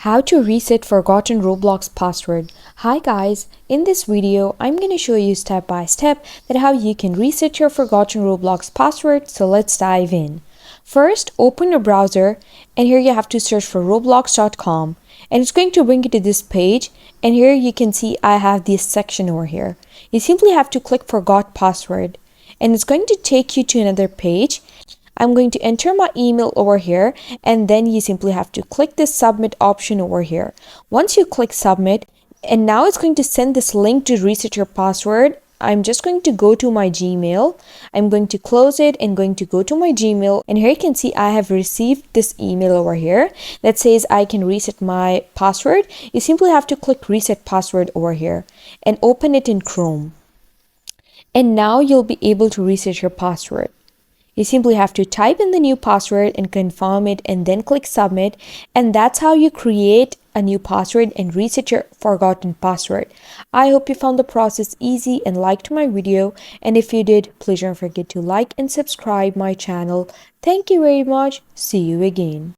How to reset forgotten Roblox password. Hi guys, in this video I'm going to show you step by step that how you can reset your forgotten Roblox password, so let's dive in. First, open your browser and here you have to search for roblox.com and it's going to bring you to this page, and here you can see I have this section over here. You simply have to click forgot password and it's going to take you to another page. I'm going to enter my email over here, and then you simply have to click this submit option over here. Once you click submit, and now it's going to send this link to reset your password. I'm just going to go to my Gmail. I'm going to close it and going to go to my Gmail, and here you can see I have received this email over here that says I can reset my password. You simply have to click reset password over here and open it in Chrome. And now you'll be able to reset your password. You simply have to type in the new password and confirm it and then click submit, and that's how you create a new password and reset your forgotten password. I hope you found the process easy and liked my video, and if you did, please don't forget to like and subscribe my channel. Thank you very much. See you again.